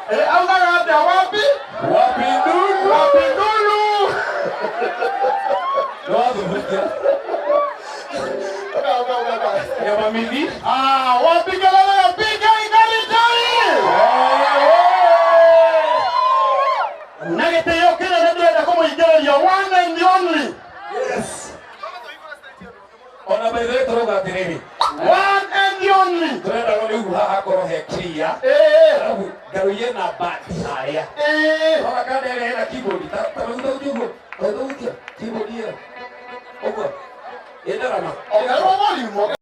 Auga wapi? Wapi ndulu? Wapi ndulu? Ya mamidi? Wapi kelele ya piga ingali tai? Nagete yo kelele ndio kama igere ya one and the only. Yes. Ona baile troga tireni. One and the only. Turenda ngoni uha akoro hekria. Alafu garuye na bati haya. Ora kana ile na keyboard. Taruda ujugo. Taruda keyboard ya. Ogo. Enda rama. Oga,